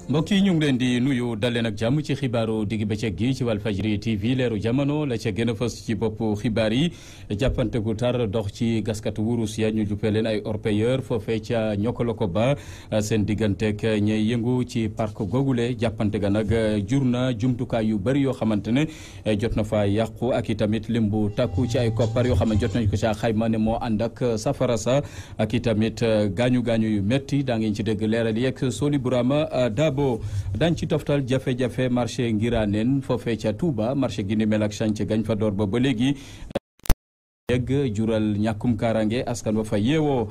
mbokk yi ñu ngi leen di nuyu dal leen ak jàmm ci xibaaru digg bëccëg gi ci Walfadjri TV leeru jamono la ca gën a fës ci boppu xibaar yi jàppante gu tar dox ci gaskatu wurus ya ñu juppee leen ay orpailleurs foofee ca ñokkaloko ba seen digganteeg ñay yëngu ci parc googule jàppante ga nag jur na jumtukaay yu bëri yoo xamante ne jot na fa yàqu ak i tamit lim bu takku ci ay koppar yoo xam ne jot nañ ko ca xayma ne moo ànd ak safara sa ak i tamit gaañu-gaañu yu métti daa ngeen ci dégg leeral yeeg Soli Burama Dabo dañ ci toftal jafe-jafe marché Ngiraneen foofee ca Touba marché gi ni mel ak chantier gañ fa door ba léegi yegg jural ñàkkum kaaraange askan wa fa yeewoo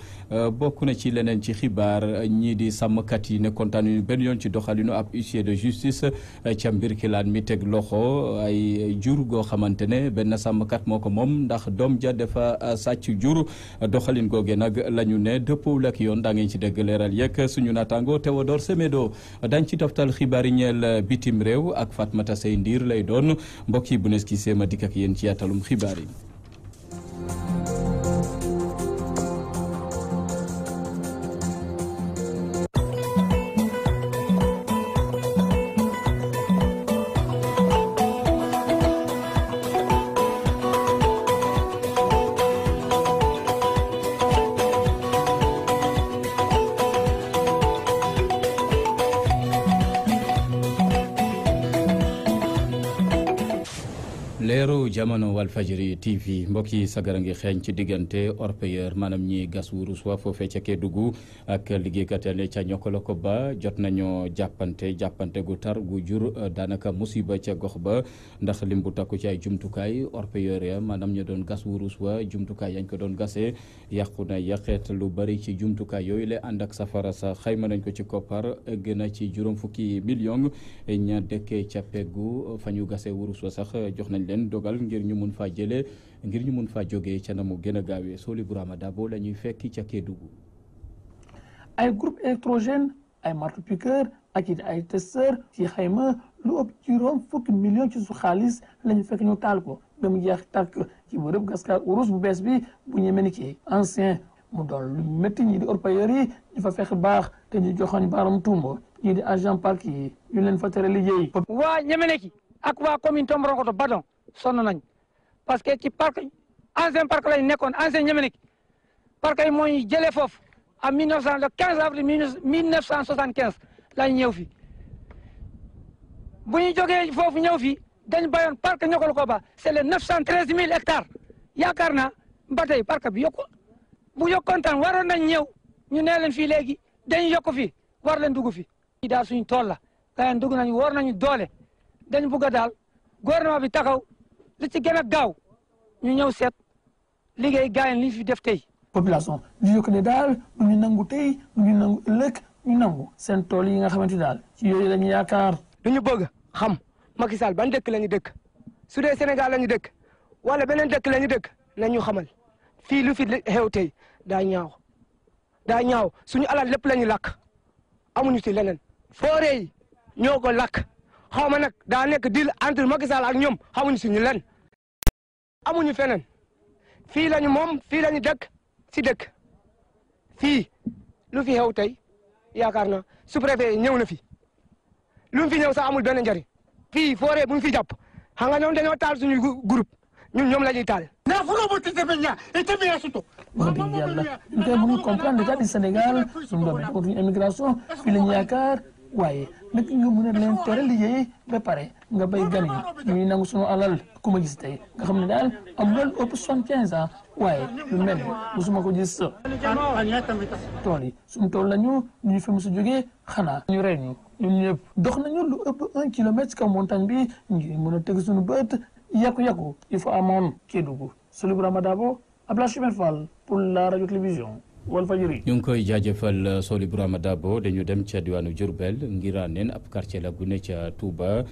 bokk na ci leneen ci xibaar ñii di sàmmkat yi ne kontaan ñu benn yoon ci doxalinu ab huissier de justice ca mbir kilaan mi teg loxo ay jur goo xamante ne benn sàmmkat moo ko moom ndax doom ja dafa sàcc jur doxalin googe nag la ñu ne dëppoo ak yoon daa ngeen ci dégg leeral yeeg suñu naataango Théodore Semedo dañ ci toftal xibaar yi ñeel bitim réew ak Fatmata Sey Ndiir lay doon mbokk yi bu nees ki seema dikk ak yéen ci yaatalum xibaar yi. leeru jamono Walfadjri TV mbokk yi sagara ngi xeeñ ci diggante orpailleur maanaam ñi gas wurus wa foofee ca Kédougou ak liggéeykat yi ca ñokkaloko ba jot nañoo jàppante gu tar gu jur daanaka musiba ca gox ba ndax lim bu takku ci ay jumtukaay orpailleur ya maanaam ñu doon gas wurus wa jumtukaay yañ ko doon gasee yàqu na yàqeet lu bari ci jumtukaay yooyu la ànd ak safara sa xayma nañ ko ci koppar gën a ci juróom fukki million ña dëkkee ca peggu fa ñu gasee wurus wa sax jox nañ leen dogal ngir ñu mun faa jëlee ngir ñu mun faa jógee ca na mu gën a gaawee Soli Burama Dabo la ñuy fekki ca Kédougou. ay groupe électrogène ay marteau-piqueur ak it ay testeur ci xayma lu ëpp juróom fukki million ci su xaalis la ñu fekk ñu taal ko ba mu jeex tàkk ci bërëb gaskaar urus bu bees bi bu ñu mel ni ki ancien mu doon lu métti ñii di orpailleurs yi ñu fa fekk baax te ñu joxoñ baaram tuumba ñii di agent parc yi ñu leen fa tere liggéey. waa Ñemeneki ak waa commune Tomboronkoto Badon sonn nañ parce que ci parc ancien parc lañ nekkoon ancien Ñemeneki parc yi moo ñu jëlee foofu en 1900 le 15 avril 1975 lañ ñëw fi bu ñu jógee foofu ñëw fi dañ bayoon parc ñokkaloko ba c'est les 913 000 hectares yaakaar naa ba tey parc bi yokku bu yokkoon tan waroon nañ ñëw ñu nee leen fii léegi dañ yokk fii war leen dugg fi daal suñu tool la gayen dugg nañu war nañu doole dañ bugg a daal gouvernement bi taxaw li ci gën a gaaw ñu ñëw seet liggéey gayen li fi def tey population di yokk ne daal du ñu nangu tey du ñu nangu ëllëg ñu nangu seen tool yi nga xamante daal ci yooyu lañu yaakaar lu ñu bëgg xam Macky Sall ban dëkk la ñu dëkk su dee Sénégal la ñu dëkk wala beneen dëkk la ñu dëkk na ñu xamal fii lu fi xew tey daa ñaaw suñu alal lépp la ñu lakk amuñu ci leneen foore yi ñoo ko lakk xaw ma nag daa nekk deal entre Macky Sall ak ñoom xamuñu suñu len amuñu feneen fii lañu moom fii lañu dëkk si dëkk fii lu fi xew tey yaakaar na sous-préfet ñëw na fi lu mu fi ñëw sax amul benn njariñ fii foore bu ñu fi jàpp xam nga ñoom dañoo taal suñu groupe ñun ñoom la ñuy taal. wax dëgg yàlla ñu koy mënul comprendre état du Sénégal suñu doom yi amatuñu immigration fii la ñu yaakaar waaye nag nga mën a leen tere liggéey ba pare nga bay gan yi ñuy nangu suñu alal ku ma gis tey nga xam ne daal am loolu ëpp 75 ans waaye lu mel ni musuma ko gis tool yi suñu tool la ñu fi musu jógee xanaa ñu rey ñu ñun ñëpp dox nañu lu ëpp 1 kilomètre ci kaw montagne bi ngir mën a teg suñu bët yàqu-yàqu il faut amoon Kédougou Soli Burama Dabo Abdoulaye Chimère Fall pour la radio télévision Walfadjri. ñu ngi koy jaajëfal Soli Burama Dabo dañu dem ca diwaanu Diourbel Ngiraneen ab quartier la gu ne ca Touba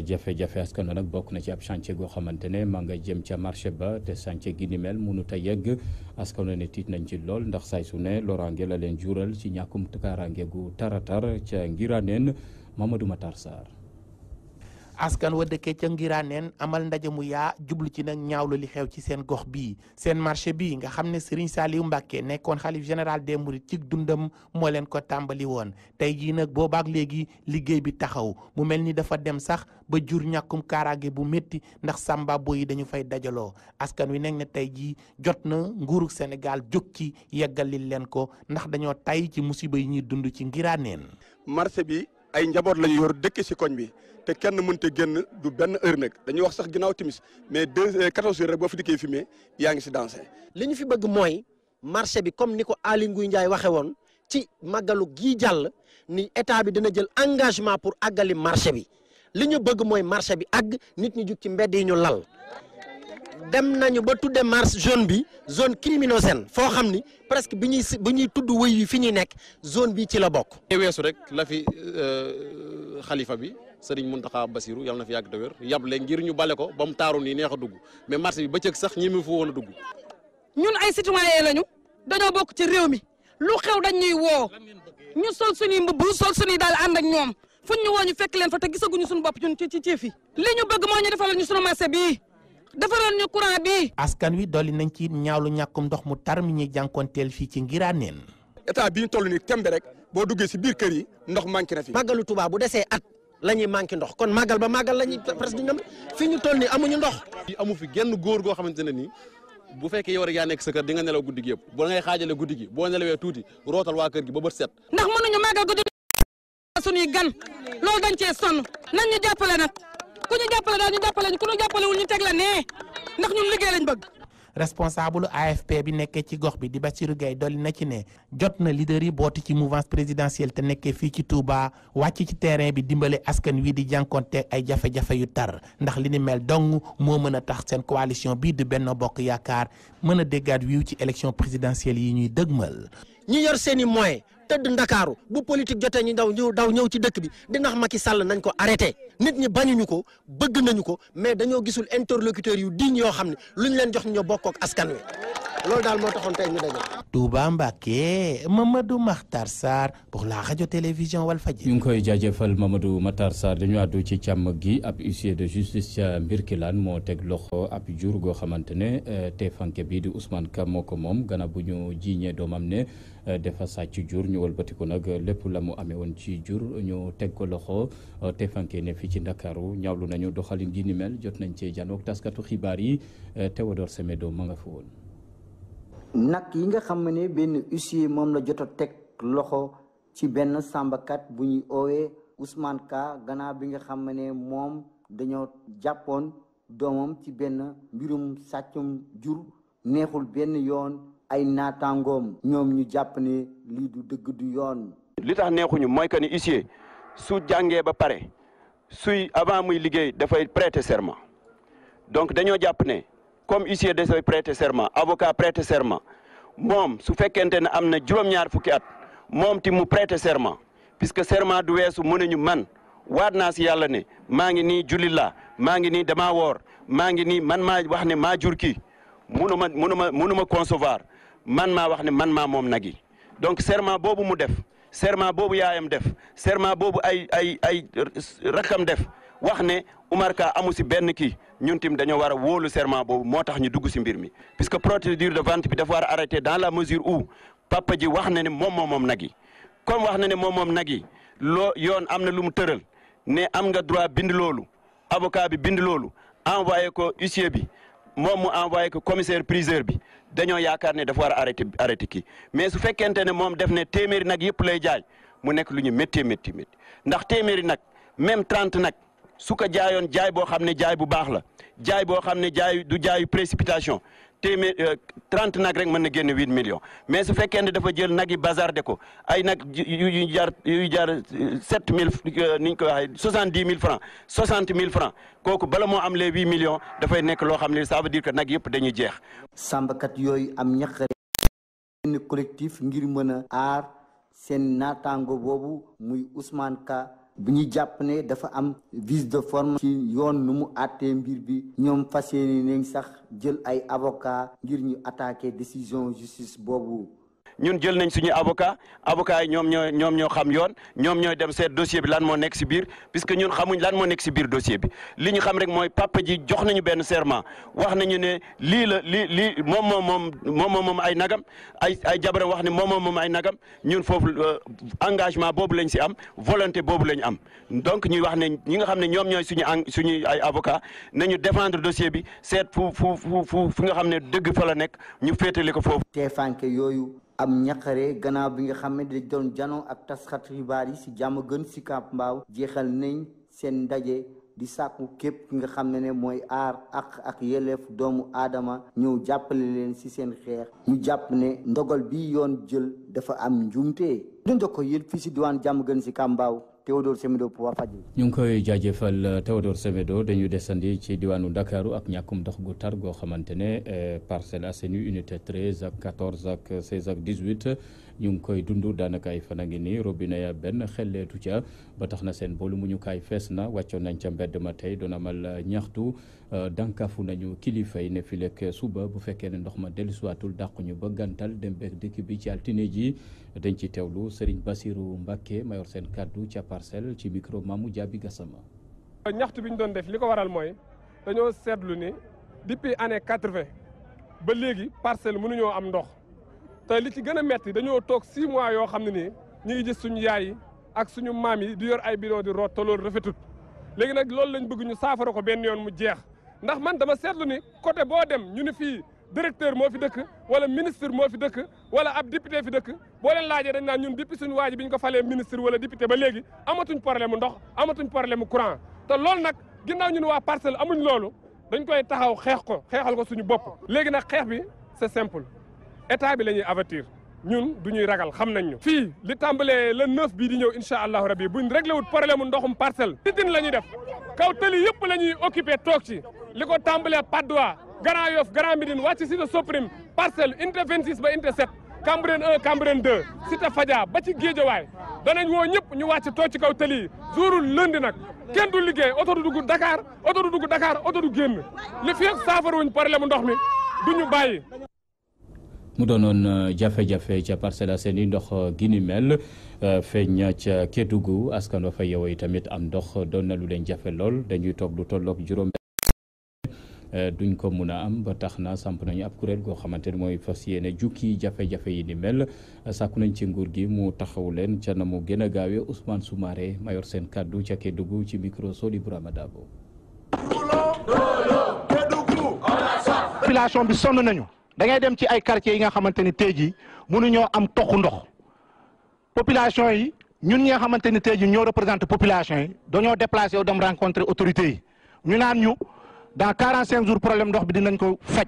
jafe-jafe askan wi nag bokk na ci ab chantier goo xamante ne maa nga jëm ca marché ba te chantier gi ni mel mënut a yegg askan wi ne tiit nañ ci lool ndax say su ne loraange la leen jural ci ñàkkum kaaraange gu taratar ca Ngiraneen Mamadou Matar Sarr. askan wa dëkkee ca Ngiraneen amal ndaje mu yaa jublu ci nag ñaawlu li xew ci seen gox bii seen marché bii nga xam ne Serigne Saliou Mbacké nekkoon xalif général des Mourides ci dundam moo leen ko tàmbali woon tey jii nag boobaak léegi liggéey bi taxaw mu mel ni dafa dem sax ba jur ñàkkum kaaraange bu métti ndax sambabo yi dañu fay dajaloo askan wi nekk ne tey jii jot na nguurug Sénégal jóg ci yeggalil leen ko ndax dañoo tay ci musiba yi ñuy dund ci Ngiraneen. marché bi ay njaboot lañu yor dëkk ci koñ bi te kenn mënta génn du benn heure nag dañuy wax sax ginnaaw timis mais 14 heures rek boo fi dikkee fumé yaa ngi ci dansé. li ñu fi bëgg mooy marché bi comme ni ko Aly Ngouille Ndiaye waxe woon ci màggalu gii jàll ni état bi dina jël engagement pour àggali marché bi li ñu bëgg mooy marché bi àgg nit ñi jug ci mbedd yi ñu lal dem nañu ba tudde marché zone bi zone criminogène foo xam ni presque bi ñuy tudd wëy yi fi ñuy nekk zone bi ci la bokk. weesu rek la fi xalifa bi Serigne Mountakha Bassirou yàlla na fi yàgg te wér yable ngir ñu bale ko ba mu taaru nii neex a dugg mais marché bi bëccëg sax ñi mu fa woon a dugg. ñun ay citoyen lañu dañoo bokk ci réew mi lu xew dañ ñuy woo ñu sol suñuy mbubb sol suñuy daal ànd ak ñoom fuñ ñu woo ñu fekk leen fa te gisaguñu suñu bopp ñun ci ceef yi li ñu bëgg moo ñu defal ñu suñu marché bii defaroon ñu courant bii. askan wi dolli nañ ci ñaawlu ñàkkum ndox mu tar mi ñuy jànkoonteel fii ci Ngiraneen. état bi ñu toll nii tembe rek boo duggee ci biir kër yi ndox manqué na fi. màggalu Tuubaa bu desee at la ñuy manqué ndox kon màggal ba màggal la ñuy presque du ñam fi ñu toll nii amuñu ndox. amu fi genn góor goo xamante ne nii bu fekkee yow rek yaa nekk sa kër di nga nelaw guddi gi yëpp boo ngay xaajale guddi gi boo nelawee tuuti rootal waa kër gi ba bët set. ndax mënuñu màggal guddi suñuy gan loolu dañ cee sonn nañ ñu jàppale nag ku ñu jàppale daal ñu jàppale ñu ku ñu jàppale wul ñu teg la nee ndax ñun liggéey lañ bëgg. responsable AFP bi nekkee ci gox bi di Bassirou Gueye dolli na ci ne jot na leader yi bootu ci mouvance présidentielle te nekkee fii ci Touba wàcc ci terrain bi dimbale askan wi di jànkonte ay jafe-jafe yu tar ndax li ni mel dong moo mën a tax seen coalition bii di Benno Bokk Yaakaar mën a déggaat wiiw ci élection présidentielle yi ñuy dëgmal. ñi yor seeni moyens tëdd Ndakaaru bu politique jotee ñu daw ñëw ci dëkk bi di nax Macky Sall nañ ko arrêté nit ñi bañuñu ko bëgg nañu ko mais dañoo gisul interlocuteurs yu digne yoo xam ne luñ leen jox ñoo bokk ak askan wi loolu daal moo taxoon tey ñu daje. Touba Mbacké Mamadou Makhtar Sarr pour la radio télévision Walfadjri. ñu ngi koy jaajëfal Mamadou Makhtar Sarr dañu àddu ci càmm gi ab huissier de justice ca Mbirkilaan moo teg loxo ab jur goo xamante ne teefanke bi di Ousmane Ka moo ko moom gannaaw bu ñu jiiñee doomam ne dafa sàcc jur ñu wëlbatiku nag lépp la mu amee woon ci jur ñu teg ko loxo teefanke ne fii ci Ndakaaru ñaawlu nañu doxalin gi ni mel jot nañ cee janook taskatu xibaar yi Théodore Semedo ma nga fa woon. nag yi nga xam ne benn huissier moom la jot a teg loxo ci benn sàmbakat bu ñuy oowee Ousmane Ka gannaaw bi nga xam ne moom dañoo jàppoon doomam ci benn mbirum sàccum jur neexul benn yoon ay naataangoom ñoom ñu jàpp ne lii du dëgg du yoon. li tax neexuñu mooy que ni huissier su jàngee ba pare suy avant muy liggéey dafay prêter serment donc dañoo jàpp ne. comme huissier dafay prêter serment avocat prêter serment moom su fekkente ne am na juróom-ñaar fukki at moom ti mu prêter serment puisque serment du weesu mu ne ñu man waat naa si yàlla ne maa ngi nii jullit laa maa ngi nii damaa woor maa ngi nii man maa wax ne maa jur kii munu ma concevoir man maa wax ne man maa moom nag yi donc serment boobu mu def serment boobu yaayam def serment boobu ay rakkam def wax ne Oumar Ka amu si benn kii ñun tim dañoo war a wóolu serment boobu moo tax ñu dugg si mbir mi puisque procédure de vente bi dafa war a arrêter dans la mesure où papa ji wax na ne moom nag yi comme wax na ne moom nag yi yoon am na lu mu tëral ne am nga droit bind loolu avocat bi bind loolu envoyé ko huissier bi moom mu envoyé ko commissaire priseur bi dañoo yaakaar ne dafa war a arrêter kii mais su fekkente ne moom def ne téeméeri nag yëpp lay jaay mu nekk lu ñu métti ndax téeméeri nag même 30 nag su ko jaayoon jaay boo xam ne jaay bu baax la jaay boo xam ne jaay du jaayu précipitation téeméer 30 nag rek mën na génne 8 millions mais su fekkee ne dafa jël nag yi bazardé ko ay nag yu jar 7000 ni ñu ko waxee 70 000 francs 60 000 francs kooku bala moo am les 8 millions dafay nekk loo xam ne ça veut dire que nag yëpp dañuy jeex. sàmbakat yooyu am ñaqare benn collectif ngir mën a aar seen naataango boobu muy Ousmane Ka. bu ñu jàpp ne dafa am vice de forme ci yoon nu mu àttee mbir bi ñoom fas yéene nañ sax jël ay avocat ngir ñu attaquer décision justice boobu. ñun jël nañ suñu avocat yi ñoom ñoo xam yoon ñoom ñooy dem seet dossier bi lan moo nekk si biir puisque ñun xamuñ lan moo nekk si biir dossier bi li ñu xam rek mooy papa ji jox nañu benn serment wax nañu ne lii moom ay nagam ay jabaram wax ne moom ay nagam ñun foofu engagement boobu lañ si am volonté boobu lañ am donc ñuy wax ne ñi nga xam ne ñoom ñooy suñu ay avocat nañu défendre dossier bi seet fu nga xam ne dëgg fa la nekk ñu féetale ko foofu. teefanke yooyu am ñaqare gannaaw bi nga xam ne dañ doon janoo ak tasxat xibaar yi si jàmm gën si Camp Mbao jeexal nañ seen ndaje di sàkku képp ki nga xam ne mooy aar ak yelleef doomu aadama ñëw jàppale leen si seen xeex ñu jàpp ne ndogal bi yoon jël dafa am njuumte. du njëkk yéen fii si diwaan jàmm gën si Camp Mbao Théodore Semedo pour Walfadjri. ñu ngi koy jaajëfal Théodore Semedo dañu desandi ci diwaanu Ndakaaru ak ñàkkum ndox gu tar goo xamante ne Parcelles Assainies unité 13 ak 14 ak 16 ak 18 ñu ngi koy dund daanaka ay fan a ngi nii robinet ya benn xelleetu ca ba tax na seen boolu mu ñu kaay fees na wàccoon nañ ca mbedd ma tey doon amal ñaxtu dànkaafu nañu kilifa yi ne fi lekk suba bu fekkee ne ndox ma dellusiwaatul dàquñu ba gàntal dem beeg dëkk bi ci altine ji dañ ci teewlu Serigne Bassirou Mbacké mayor seen kaddu ca Parcelles ci micro Mamou Diaby Gassama. ñaxtu bi ñu doon def li ko waral mooy dañoo seetlu ni depuis année 80 ba léegi Parcelles mënuñoo am ndox te li ci gën a metti dañoo toog 6 mois yoo xam ne nii ñu ngi gis suñu yaay yi ak suñu maam yi di yor ay bidon di root te loolu rafetut léegi nag loolu lañ bëgg ñu saafara ko benn yoon mu jeex ndax man dama seetlu ni côté boo dem ñu ni fii directeur moo fi dëkk wala ministre moo fi dëkk wala ab député fi dëkk boo leen laajee dañ naan ñun depuis suñu waaji bi ñu ko falee ministre wala député ba léegi amatuñ problème mu ndox amatuñ problème mu courant te loolu nag ginnaaw ñun waa Parcelles amuñ loolu dañ koy taxaw xeexal ko suñu bopp léegi nag xeex bi c'est simple état bi la ñuy avertir ñun du ñuy ragal xam nañ ñu fii li tàmbalee le 9 bii di ñëw incha allahu rabi buñ réglé wut problème mu ndoxum Parcelles Tidine la ñuy def kaw tëli yëpp la ñuy occupé toog ci li ko tàmbalee Patte d'Oie Grand Yoff Grand Médine wàcc Cité Soprim Parcelles unité 26 ba unité 7 Cambérène 1 Cambérène 2 Cité Fadia ba ci Guédiawaye danañ woo ñëpp ñu wàcc toog ci kaw tëli yi jourul lundi nag kenn du liggéey oto du dugg Dakar oto du génn li fi saafara wuñ problème mu ndox mi duñu bàyyi. mu doonoon jafe-jafe ca Parcelles Assainies ndox gi ni mel feeñ ca Kédougou askan wa fa yeewoo yi tamit am ndox doon na lu leen jafe lool dañuy toog lu tolloog juróom duñ ko mun a am ba tax na samp nañu ab kuréel goo xamante ne mooy fas yéene jukki jafe-jafe yi ni mel sàkku nañ ci nguur gi mu taxaw leen ca na mu gën a gaawee Ousmane Soumaré mayor seen kaddu ca Kédougou ci micro Soli Brahma Dabo. population bi sonn nañu. da ngay dem ci ay quartiers yi nga xamante ni tey jii mënuñoo am toxu ndox population yi ñun ñi nga xamante ni tey jii ñoo représenté population yi dañoo déplacé wu dem rencontrer autorités yi ñu naan ñu dans 45 jours problème ndox bi dinañ ko faj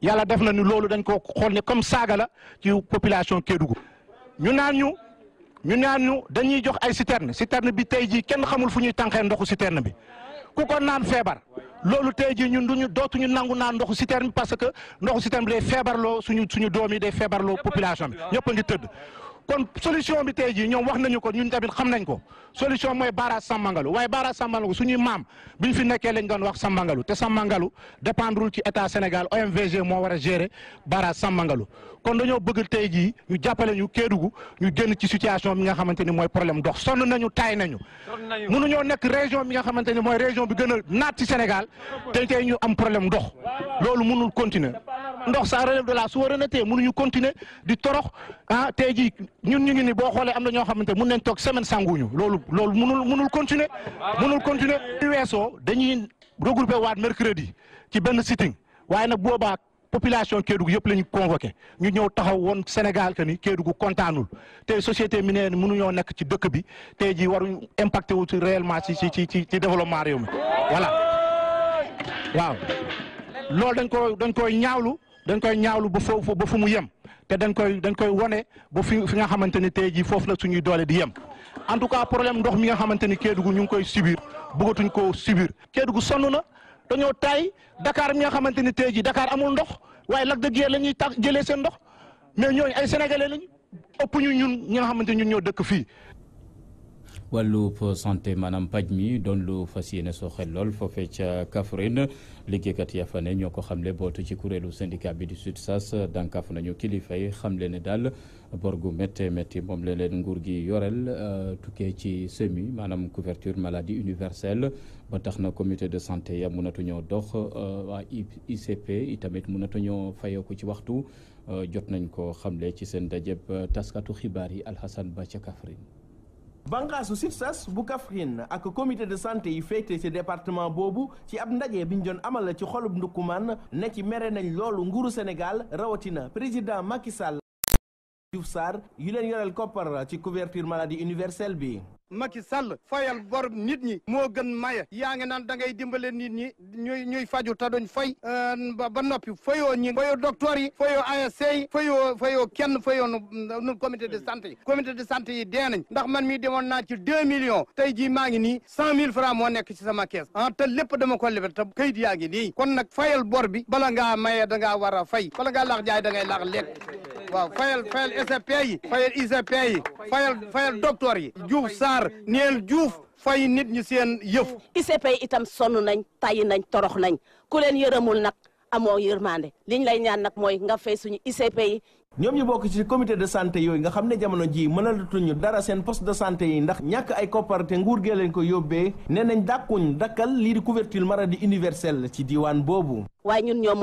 yàlla def na ni loolu dañ ko xool ne comme saaga la ci population Kédougou ñu naan ñu dañuy jox ay citerne bi tey jii kenn xamul fu ñuy tànqee ndoxu citerne bi ku ko naan feebar. loolu tey jii ñun dootuñu nangu naan ndoxu citerne bi parce que ndoxu citerne bi day feebarloo suñu doom yi day feebarloo population bi ñëpp a ngi tëdd kon solution bi tey jii ñoom wax nañu ko ñun tamit xam nañ ko solution mooy barrage Sambangalu waaye barrage Sambangalu suñuy maam biñ fi nekkee lañ doon wax Sambangalu te Sambangalu dépendrul ci état Sénégal OMVG moo war a gérer barrage Sambangalu kon dañoo bëgg tey jii ñu jàppale ñu Kédougou ñu génn ci situation bi nga xamante ni mooy problème ndox sonn nañu taay nañu mënuñoo nekk région bi nga xamante ni mooy région bi gën a naat ci Sénégal te tey ñu am problème ndox loolu mënul continuer ndox ça relève de la souveraineté mënuñu continuer di torox tey jii ñun ñu ngi ni boo xoolee am na ñoo xamante mun nañ toog semaine sanguñu loolu mënul continuer ñu weesoo dañuy regrouper waat mercredi ci benn sitting waaye nag boobaa population Kédougou yëpp la ñu convoqué ñu ñëw taxaw woon Sénégal que ni Kédougou kontaanul te société minière mënuñoo nekk ci dëkk bi tey jii waruñ impacté wu ci réellement ci développement réew mi voilà waaw loolu dañ koy ñaawlu ba fu mu yem te dañ koy wone ba fi nga xamante ni tey jii foofu la suñuy doole di yem en tout cas problème ndox mi nga xamante ni Kédougou ñu ngi koy subir bëggatuñ ko subir Kédougou sonn na dañoo taay Dakar mi nga xamante ni tey jii Dakar amul ndox waaye Lac de Guiers la ñuy tax jëlee seen ndox mais ñooñu ay sénégalais lañu ëpp ñu ñun ñi nga xamante ñun ñoo dëkk fii. wàllub santé maanaam paj mi doon lu fas yéene soo xel lool foofee ca Kaffrine liggéeykat ya fa ne ñoo ko xamle bootu ci kuréelu syndicat bi di SUTSAS dànkaaf nañu kilifa yi xamle ne daal bor gu métti métti moom la leen nguur gi yoreel tukkee ci SEMI maanaam couverture maladie universelle ba tax na comité de santé ya mënatuñoo dox waa ICP itamit mënatuñoo fayoo ko ci waxtu jot nañ ko xamle ci seen dajeb taskatu xibaar yi Alhassane Ba ca Kaffrine. bànqaasu SUTSAS bu Kaffrine ak comité de santé yi féete ci département boobu ci ab ndaje bi ñu doon amal ci xolub ndukkumaan ne ci mere nañ loolu nguuru Sénégal rawatina président Macky Sall Diouf Sarr yu leen yoreel koppar ci couverture maladie universelle bi. Macky Sall fayal bor nit ñi moo gën maye yaa ngi naan da ngay dimbale nit ñi ñuy faju ta duñ fay ba noppi fayoo ñi fayoo docteur yi fayoo ASC yi fayoo kenn fayoo nu comité de santé yi comité de santé yi dee nañ ndax man mii demoon naa ci 2 millions tey jii maa ngi nii 100 000 francs moo nekk ci sama kees te lépp dama ko lebal te kayit yaa ngi nii kon nag fayal bor bi bala ngaa maye da ngaa war a fay bala ngaa laax jaay da ngay laax lekk waaw fayal SCP yi fayal ICP yi fayal docteur yi Diouf Sarr neel Diouf fay nit ñi seen yëf. ICP yi itam sonn nañ tàyyi nañ torox nañ ku leen yërëmul nag amoo yërmande liñ lay ñaan nag mooy nga fay suñu ICP yi. ñoom ñu bokk ci comité de santé yooyu nga xam ne jamono ji mënalatuñu dara seen poste de santé yi ndax ñàkk ay koppar te nguur gee leen ko yóbbee nee nañ dàkkuñ dakkal lii di couverture maladie universelle ci diiwaan boobu. waaye ñun ñoo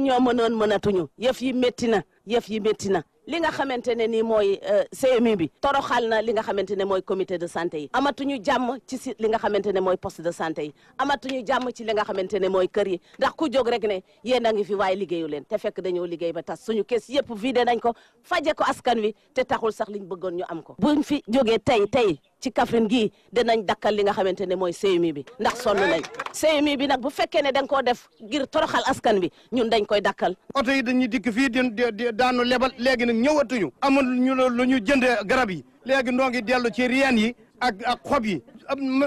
mënatuñu yëf yi métti na li nga xamante ne nii mooy CMU bi toroxal na li nga xamante ne mooy comité de santé yi amatuñu jàmm ci si li nga xamante ne mooy poste de santé yi amatuñu jàmm ci li nga xamante ne mooy kër yi ndax ku jóg rek ne yéen a ngi fi waaye liggéeyu leen te fekk dañoo liggéey ba tas suñu kees yëpp vidé nañ ko faje ko askan wi te taxul sax liñ bëggoon ñu am ko buñ fi jógee tey ci Kaffrine gii dinañ dakkal li nga xamante ne mooy CMU bi ndax sonn nañ CMU bi nag bu fekkee ne da nga koo def ngir toroxal askan bi ñun dañ koy dakkal. oto yi dañuy dikk fii daanu lebal léegi nag ñëwatuñu amul ñu lu ñu jëndee garab yi léegi noo ngi dellu ci reen yi ak xob yi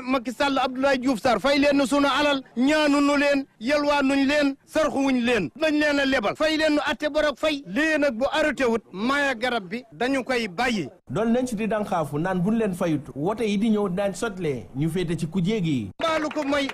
Macky Sall Abdoulaye Diouf Sarr fay leen nu sunu alal ñaanuñu leen yelwaanuñ leen sarxuwuñ leen dañ leen a lebal fay leen nu atte borok fay lii nag bu arrêté wut maaya garab bi dañu koy bàyyi. doon nañ ci di dànqaafu naan buñ leen fayut wote yi di ñëw daañ sotlee ñu féete ci kujéeg yi. baalu ko mooy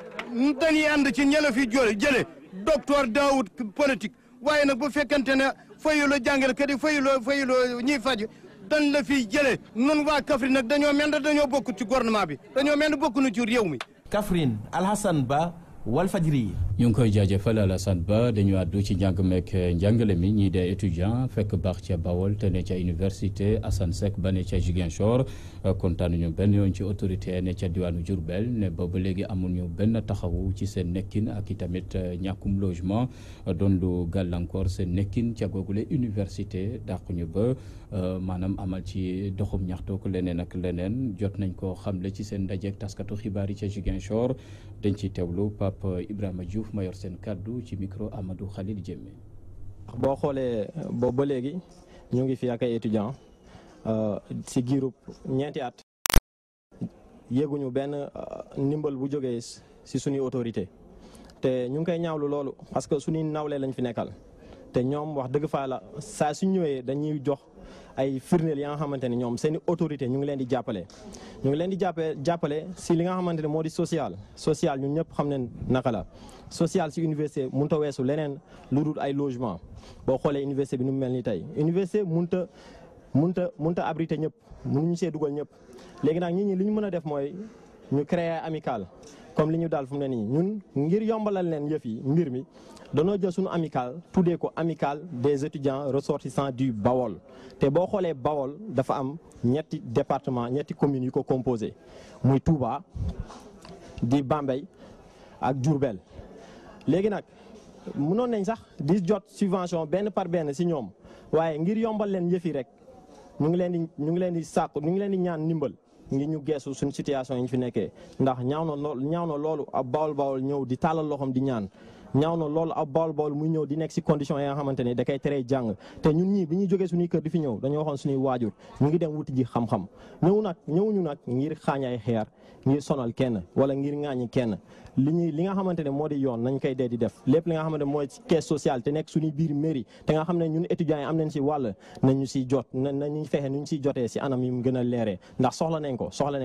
dañuy ànd ci ñela fi jële docteur Daoud politique waaye nag bu fekkente ne fayuloo jàngalekat yi fayuloo ñiy faj dañ la fiy jëlee nun waa Kaffrine nag dañoo mel ne dañoo bokk ci gouvernement bi dañoo mel ne bokkuñu ci réew mi. Kaffrine Alhassane Ba Walfadjri. ñu ngi koy jaajëfal Alassane Ba dañu àddu ci njàng meek njàngale mi ñii de étudiant fekk baax ca Bawol te ne ca université Assane Seck ba ne ca Ziguinchor kontaanuñu benn yoon ci autorité ne ca diwaanu Diourbel ne booba léegi amuñu benn taxawu ci seen nekkin ak itamit ñàkkum logement doon lu gàllankoor seen nekkin ca googule université dàquñu ba maanaam amal ci doxum ñaxtu ko leneen ak leneen jot nañ ko xamle ci seen ndajeek taskatu xibaar yi ca Ziguinchor dañ ci teewlu Pape Ibrahima Diouf ma yor seen kaddu ci micro Amadou Khalil Diémé. boo xoolee boobu ba léegi ñu ngi fi ak ay étudiants si giirub ñeenti at yéeguñu benn ndimbal bu jógee si suñuy autorité te ñu ngi koy ñaawlu loolu parce que suñuy nawle lañ fi nekkal te ñoom wax dëgg faa la saa su ñëwee dañuy jox ay firndeel yi nga xamante ne ñoom seen i autorité ñu ngi leen di jàppale ñu ngi leen di jàppale si li nga xamante ne moo di social ñun ñëpp xam ne naka la social si université mënut a weesu leneen lu dul ay logement boo xoolee université bi nu mu mel ni tey université mënut a abrité ñëpp mënuñu see dugal ñëpp léegi nag nit ñi li ñu mën a def mooy ñu créer amical comme li ñu daal fu mu ne nii ñun ngir yombalal leen yëf yi mbir mi danoo jël suñu amical tuddee ko amical des étudiants ressortissants du Bawol te boo xoolee Bawol dafa am ñetti département ñetti communes yu ko composé muy Touba di Bambey ak Diourbel léegi nag mënoon nañ sax di jot subvention benn par benn si ñoom waaye ngir yombal leen yëf yi rek ñu ngi leen di sàkku ñu ngi leen di ñaan ndimbal ngir ñu geesu suñu situation yi ñu fi nekkee ndax ñaaw na loolu ab Bawol ñëw di tàllal loxoom di ñaan ñaaw na loolu ab bool muy ñëw di nekk si condition yi nga xamante ne da koy teree jàng te ñun ñii bi ñuy jógee suñuy kër di fi ñëw dañoo waxoon suñuy waajur ñu ngi dem wuti ji xam-xam ñëwuñu nag ngir xaañ ay xeer ngir sonal kenn wala ngir ŋaañi kenn li nga xamante ne moo di yoon nañ koy dee di def lépp li nga xamante ne mooy caisse sociale te nekk suñuy biir mairie te nga xam ne ñun étudiants yi am nañ si wàll nañu siy jot nañu fexe nuñ siy jotee si anam yi mu gën a leeree ndax soxla nañ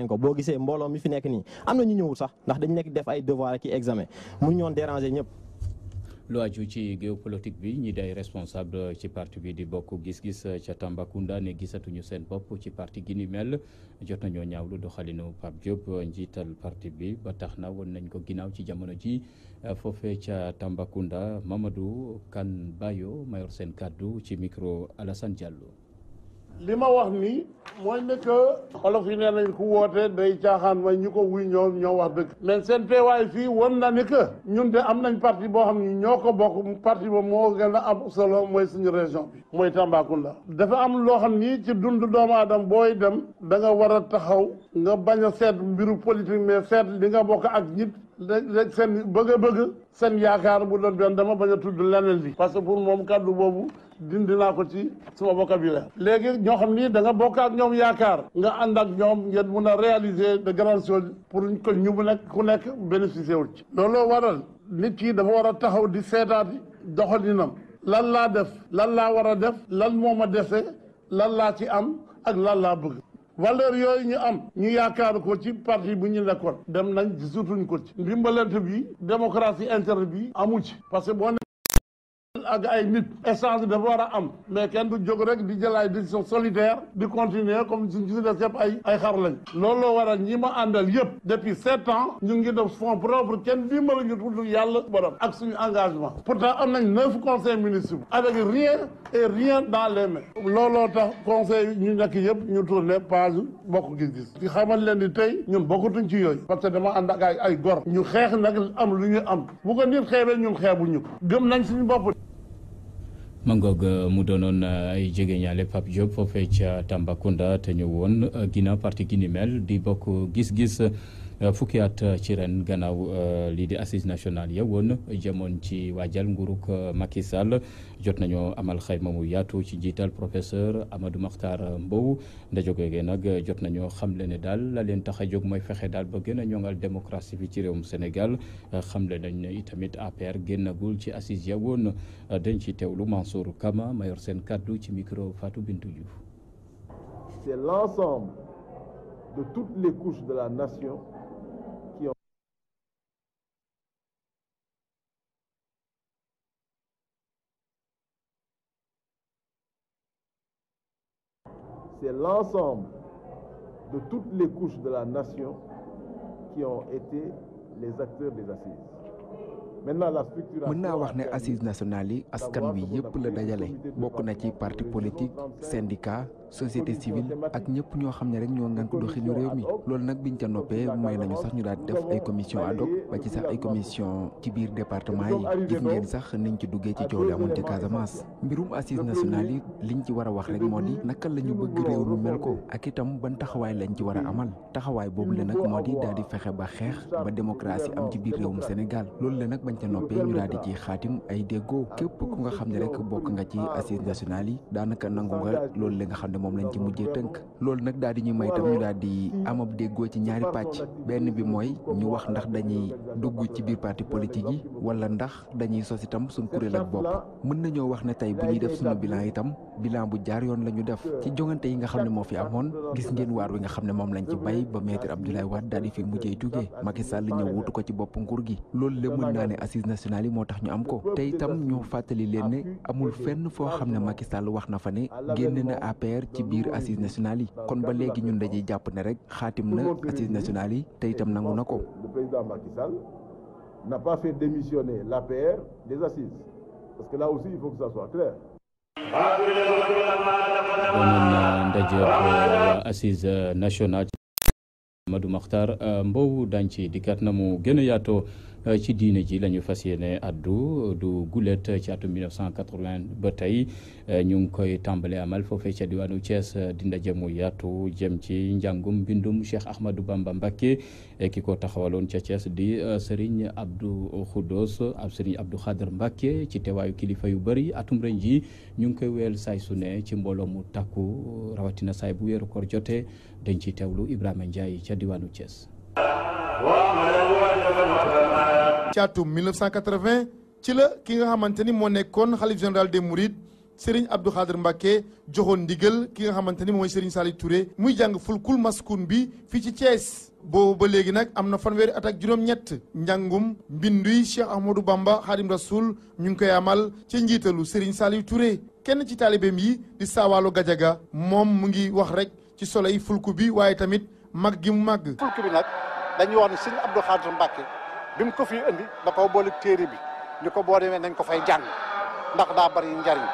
ko boo gisee mbooloo mi fi nekk nii am na ñu ñëwul sax ndax dañ nekk def ay devoir ak i examen mu ñoon déranger ñëpp. lu aju ci géopolitique bi ñi day responsable ci parti bi di bokk gis-gis ca Tambacounda ne gisatuñu seen bopp ci parti gi ni mel jot nañoo ñaawlu doxalinu Pape Diop njiital parti bi ba tax na woon nañ ko ginnaaw ci jamono ji foofee ca Tambacounda Mamadou Kane Bayo mayor seen kàddu ci micro Alassane Diallo. li ma wax nii mooy ne que xolof yi nee nañ ku woote day caaxaan may ñu ko wuy ñoo wax dëgg mais seen teewaay fii won na ne que ñun de am nañ parti boo xam ni ñoo ko bokk parti ba moo gën a am solo mooy suñu région bi mooy Tambacounda dafa am loo xam ni ci dund doomu aadama booy dem da nga war a taxaw nga bañ a seet mbiru politique mais seet li nga bokk ak nit rek seen bëgg-bëgg seen yaakaar bu doon benn dama bañ a tudd leneen li parce que pour moom kàddu boobu dindi naa ko ci suma vocabulaire léegi ñoo xam ni da nga bokk ak ñoom yaakaar nga ànd ak ñoom ngeen mun a réaliser de grandes choses pour que ñu mu nekk ku nekk bénéficier wu ci looloo waral nit ki dafa war a taxaw di seetaati doxalinam lan laa def lan laa war a def lan moo ma dese lan laa ci am ak lan laa bëgg valeur yooyu ñu am ñu yaakaar ko ci parti bu ñu nekkoon dem nañ gisutuñ ko ci ndimbalante bi démocratie interne bi amu ci parce que boo ak ay nit échange dafa war a am mais kenn du jóg rek di jël ay décision solitaire di continuer comme suñ gis def yëpp ay xar lañ looloo waral ñi ma àndal yëpp depuis 7 ans ñu ngi def fonds propre kenn dimbali ñu tudd yàlla borom ak suñu engagement pourtant am nañ 9 conseils municipaux avec rien dans les mains looloo tax conseil ñu nekk yëpp ñu tourné page bokk gis-gis ci xamal leen di tey ñun bokkatuñ ci yooyu parce que dama ànd ak ay gor ñu xeex nag am lu ñu am bu ko nit xeebee ñun xeebuñu ko gëm nañ suñu bopp. Mangoog mu doonoon ay jegeñaale Pape Diop foofee ca Tambacounda te ñu woon ginnaaw parti gi ni mel di bokk gis-gis fukki at ci ren gannaaw lii di assise nationale ya woon jëmoon ci waajal nguurug Macky Sall jot nañoo amal xayma mu yaatu ci njiital professeur Amadou Makhtar Mbow ndaje googee nag jot nañoo xamle ne daal la leen tax a jóg mooy fexe daal ba gën a ñoŋal démocratie bi ci réewum Sénégal xamle nañ ne itamit APR génnagul ci assise ya woon dañ ci teewlu Mansour Kama mayor seen kàddu ci micro Fatou Bintou Diouf. C'est l'ensemble de toutes les couches de la nation qui ont été les acteurs des assises. mën naa wax ne assises nationales yi askan wi yëpp la dajale bokk na ci parti politique syndicat société civile ak ñëpp ñoo xam ne rek ñoo ngànk doxinu réew mi loolu nag biñ ca noppee may nañu sax ñu daal def ay commission ad hoc ba ci sax ay commission ci biir département yi gis ngeen sax niñ ci duggee ci coow li amoon ci Casamance mbirum assises nationales yi liñ ci war a wax rek moo di naka la ñu bëgg réew mi mel ko ak itam ban taxawaay lañ ci war a amal taxawaay boobu la nag moo di daal di fexe ba xeex ba démocratie am ci biir réewum Sénégal loolu la nag bañ ca noppee ñu daal di ci xaatim ay déggoo képp ku nga xam ne rek bokk nga ci assises nationales yi daanaka nangu nga loolu la nga xam ne moom lañ ci mujjee tënk loolu nag daal di ñuy may tam ñu daal di amab déggoo ci ñaari pàcc benn bi mooy ñu wax ndax dañuy dugg ci biir parti politique yi wala ndax dañuy sos itam suñ kuréel ak bopp mën nañoo wax ne tey bu ñuy def suñu bilan itam bilan bu jaar yoon la ñu def ci jongante yi nga xam ne moo fi amoon gis ngeen waar wi nga xam ne moom lañ ci bay ba maître Abdoulaye Wade daal di fi mujjee jógee Macky Sall ñëw wutu ko ci bopp nguur gi loolu la mën naa ne assises nationales yi moo tax ñu am ko te itam ñu fàttali leen ne amul fenn foo xam ne Macky Sall wax na fa ne génne na APR ci biir assises nationales yi kon ba léegi ñun dañuy jàpp ne rek xaatim na assises nationales yi te itam nangu na ko. Le président Macky Sall n'a pas fait démissionner l'APR des assises parce que là aussi il faut que ça soit clair. doonoon ndaje assise nationale Amadou Makhtar Mbow dañ ci dikkaat na mu gën a yaatoo ci diine ji la ñu fas yéene addu du gulet ci atum 1980 ba tey ñu ngi koy tàmbale amal foofee ca diwaanu Thiès di ndaje mu yaatu jëm ci njàngum mbindum Cheikh Ahmadou Bamba Mbacké ki ko taxawaloon ca Thiès di Serigne Abdou Khoudoss Serigne Abdou Khader Mbacké ci teewaayu kilifa yu bëri atum ren ji ñu ngi koy weel saay su ne ci mbooloo mu takku rawatina saay bu weeru koor jotee dañ ciy teewlu Ibrahima Ndiaye ca diwaanu Thiès. ci atum 1980 ci la ki nga xamante ni moo nekkoon xalif général des Mourides Serigne Abdou Khader Mbacké joxoon ndigal ki nga xamante ni mooy Serigne Saliou Touré muy jàng fulkul maskun bi fii ci Thiès. boobu ba léegi nag am na fanweeri at ak juróom-ñett njàngum mbinduy Cheikh Ahmadou Bamba Khadim Rasoul ñu ngi koy amal ci njiitalu Serigne Saliou Touré kenn ci taalibeem yi di Saawaalo Gajaga moom mu ngi wax rek ci solo yi fulku bi waaye tamit mag gi mu màgg. fulku bi nag dañuy wax ne Serigne Abdou Khader Mbacké bi mu ko fi indi da koo boole téere bi ni ko boo demee nañ ko fay jàng ndax daa bari njariñ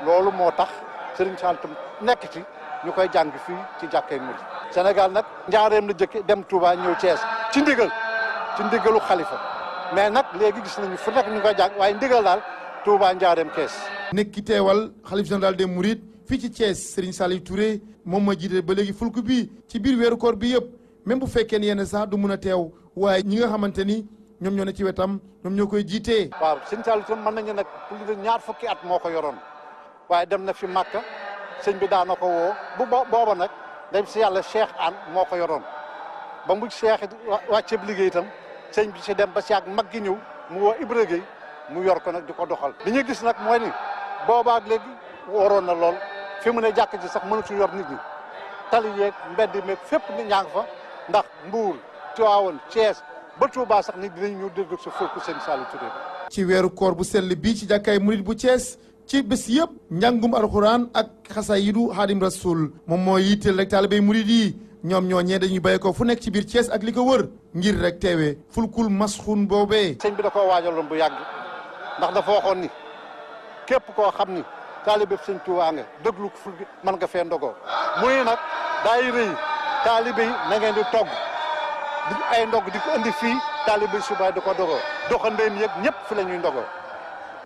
loolu moo tax Serigne Saliou tam nekk ci ñu koy jàng fii ci jàkkee Mouride. Sénégal nag njaareem la jëkke dem Touba ñëw Thiès ci ndigalu xalifa mais nag léegi gis nañu fu nekk ñu koy jàng waaye ndigal daal Touba njaareem Thiès. nekk ki teewal xalif général des Mourides fii ci Thiès Serigne Saliou Touré moom ma jiite ba léegi fulku bi ci biir weeru koor bi yëpp même bu fekkee ne yenn sax du mun a teew waaye ñi nga xamante ni ñoom ñoo ne ci wetam ñoom ñoo koy jiitee. waaw Serigne Saliou Touré mën nañu nag plus de ñaar fukki at moo ko yoroon waaye dem na fi Makka sëñ bi daana ko woo booba nag dem si yàlla Cheikh Anne moo ko yoroon ba mu Cheikh wàcceeb liggéey itam sëñ bi si dem ba si ak mag gi ñëw mu woo Ibra Gueye mu yor ko nag di ko doxal. li ñu gis nag mooy ni boobaak léegi waroon na lool fi mu ne jàkk ji sax mënatu yor nit ñi tali yeeg mbedd meeg fépp nit ñaa ngi fa ndax Mbour Tivaouane Thiès ba Touba sax nit dinañ ñëw déglu si fulku sëñ Saliou Touré. ci weeru koor bu sell bii ci jàkkaay Mouride bu Thiès. ci bés yëpp njàngum alxuraan ak xasayidu Xaadim Rasul moom moo yitteel rek taalibey murid yi ñoom ñoo ñee dañuy béy ko fu nekk ci biir Thiès ak li ko wër ngir rek teewee fulkul masxun boobee. sëñ bi da koo waajaloon bu yàgg ndax dafa waxoon ni képp koo xam ni taalibe sëñ Tuubaa nga déglu ful gi mën nga fee ndogoo muy nag daay rëy taalibe yi na ngeen di togg di ay ndog di ko indi fii taalibe suba di ko dogoo doxandéem yëg ñëpp fi la ñuy ndogoo.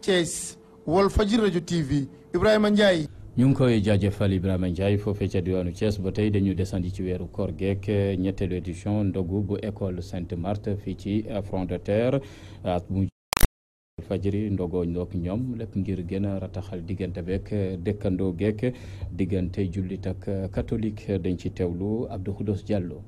Thiès. Walfadjri Radio TV Ibrahima Ndiaye. ñu ngi koy jaajëfal Ibrahima Ndiaye foofee ca diwaanu Thiès ba tey dañu desandi ci weeru koor geek ñetteelu édition ndogu bu école Sainte Marthe fii ci front de terre at mu Walfadjri ndogoo ndoog ñoom lépp ngir gën a rataxal diggante beek dëkkandoo geek diggante jullit ak catholique dañ ci teewlu Abdou Khoudoss Diallo.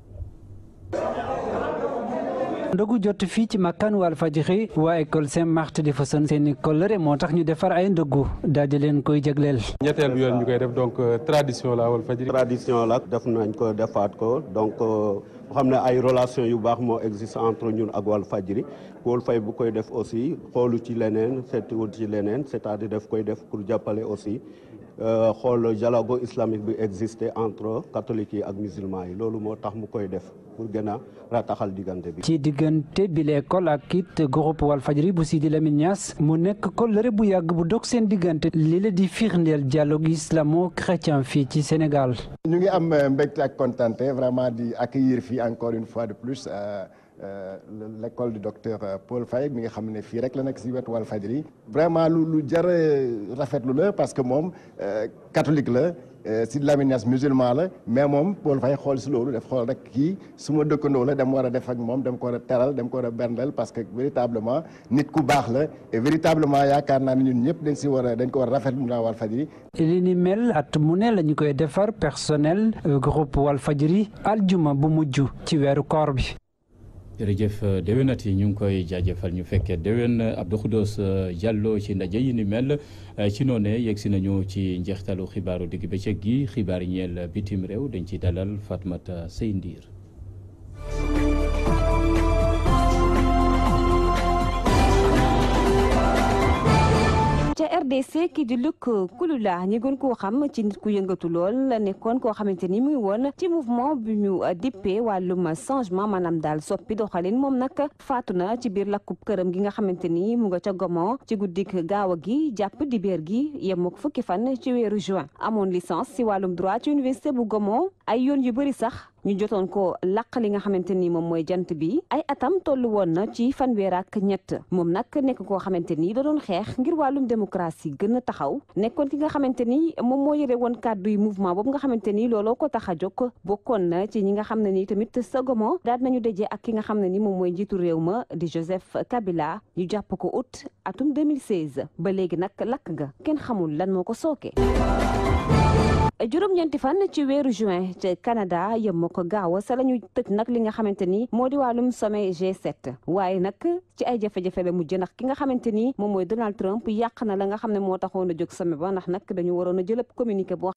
ndogu jot fii ci makkaan Walfadjri waa école Sainte-Marthe di façon seeni kóllëre moo tax ñu defar ay ndogu daal di leen koy jagleel. ñetteel bi yoon ñu koy def donc tradition la Walfadjri. tradition la def nañ ko defaat ko donc xam ne ay relation yu baax moo existe entre ñun ak Walfadjri Paul Faye bu koy def aussi xoolu ci leneen seetiwul ci leneen c'est-à-dire daf koy def pour jàppale aussi xool dialogue islamique bi existé entre catholiques yi ak musulmans yi loolu moo tax mu koy def pour gën a rataxal diggante bi. ci diggante bi l'école ak it groupe Walfadjri bu Sidi Lamine Niass mu nekk kóllëre bu yàgg bu dog seen diggante li la di firndeel dialogue islamo-chrétien fii ci Sénégal. ñu ngi am mbégte ak contenté vraiment di accueillir fii encore une fois de plus l'école du docteur Paul Faye mi nga xam ne fii rek la nekk si wetu Walfadjri vraiment lu jar rafetlu la parce que moom catholique la Sidi Lamine Niass musulman la mais moom Paul Faye xool si loolu def xool rek kii su ma dëkkandoo la dem war a def ak moom dem ko war a teral dem ko war a berndel parce que véritablement nit ku baax la et véritablement yaakaar naa ne ñun ñëpp dañ ko war a rafetlu naa Walfadjri. li ni mel at mu ne la ñu koy defar personnel groupe Walfadjri aljuma bu mujj ci weeru koor bi. jërëjëf déwénat yi ñu ngi koy jaajëfal ñu fekkee déwén Abdou Khoudoss Diallo ci ndaje yi ni mel ci noone yegg si nañu ci njeextalu xibaaru digg bëccëg gi xibaar yi ñeel bitim réew dañ ci dalal Fatmata Sey Ndiir. ca RDC ki di Luc Kulula ñi gën koo xam ci nit ku yëngatu lool la nekkoon koo xamante ni muy woon ci mouvement bi ñu dippee wàllum changement maanaam daal soppi doxalin moom nag faatu na ci biir lakkub këram gi nga xamante ni mu nga ca Gomon ci guddik gaaw gi jàpp dibéer gi yem ak fukki fan ci weeru juin amoon licence ci wàllum droit ci université bu Gomon ay yoon yu bëri sax ñu jotoon ko laq li nga xamante ni moom mooy jant bi ay atam tollu woon na ci 1 moom nag nekk koo xamante ni da doon xeex ngir wàllum démocratie gën a taxaw nekkoon ki nga xamante ni moom moo yore woon kàddu yi mouvement boobu nga xamante ni looloo ko tax a jóg bokkoon na ci ñi nga xam ne ni tamit Sogoma daal nañu dajee ak ki nga xam ne ni moom mooy njiitu réew ma di Joseph Kabila ñu jàpp ko août atum 2016 ba léegi nag lakk ga kenn xamul lan moo ko sooke. juróom-ñeenti fan ci weeru juin ca Canada yem ko gaaw sa la ñu tëj nag li nga xamante ni moo di wàllum sommet G7 waaye nag ci ay jafe-jafe la mujj ndax ki nga xamante ni moom mooy Donald Trump yàq na la nga xam ne moo taxoon a jóg sommet ba ndax nag dañu waroon a jëlab communiqué boo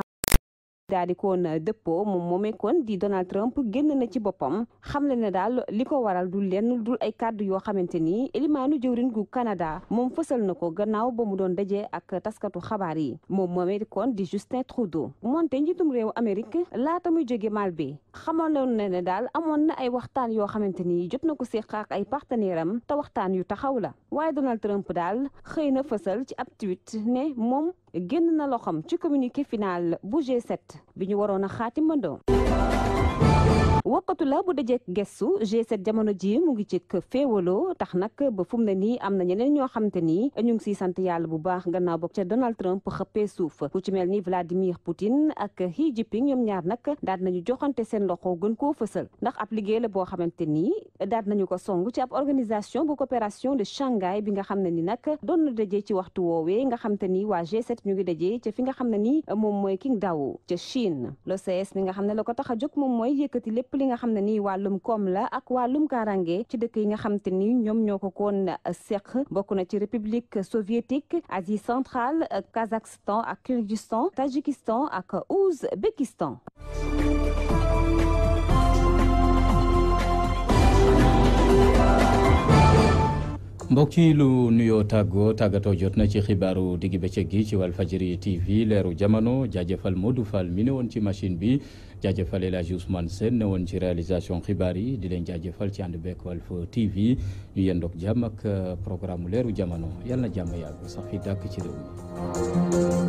daal di koon dëppoo moom moomee kon di Donald Trump génn na ci boppam xam le ne daal li ko waral du lenn dul ay kàddu yoo xamante ni élimaanu jëwrin gu Canada moom fësal na ko gannaaw ba mu doon dajee ak taskatu xabaar yi moom moomee kon di Justin Trudeau moonte njiitum réew Amérique laata muy jóge Malbe xamoon na ne daal amoon na ay waxtaan yoo xamante ni jot na ko séq ak ay partenaire am te waxtaan yu taxaw la waaye Donald Trump daal xëy na fësal ci ab tweet ne moom génn na loxam ci communiqué final bu G7 bi ñu waroon a xaatimandoo wokkatu la bu dajee gestu G7 jamono ji mu ngi ci féewaloo tax nag ba fu mu ne nii am na ñeneen ñoo xamante ni ñu ngi siy sant yàlla bu baax gannaaw boog ca Donald Trump xëppee suuf ku ci mel ni Vladimir Poutine ak Xi Jinping ñoom ñaar nag daal nañu joxante seen loxo gën koo fësal ndax ab liggéey la boo xamante ni daal nañu ko song ci ab organisation bu coopération de Shanghai bi nga xam ne ni nag doon na dajee ci waxtu woowee nga xamante ni waa G7 ñu ngi dajee ca fi nga xam ne ni moom mooy Qingdao ca Chine l'OCS mi nga xam ne la ko tax a jóg moom mooy yëkkati lépp li nga xam ne ni wàllum koom la ak wàllum kaaraange ci dëkk yi nga xam te ni ñoom ñoo ko koon seq bokk na ci république soviétique Asie centrale Kazakhstan ak Kyrgyzstan Tadjikistan ak Ouzbékistan. mbokk yi lu nuyoo tàggatoo jot na ci xibaaru diggi bëccëg gi ci Walfadjri TV leeru jamono jaajëfal Modou Fall mi ne woon ci machine bi jaajëfal El Hadji Ousmane Sène ne woon ci réalisation xibaar yi di leen jaajëfal ci ànd beek Walf TV ñu yendoog jàmm ak programme leeru jamono yàlla na jàmm yàgg sax fi dàkk ci réew mi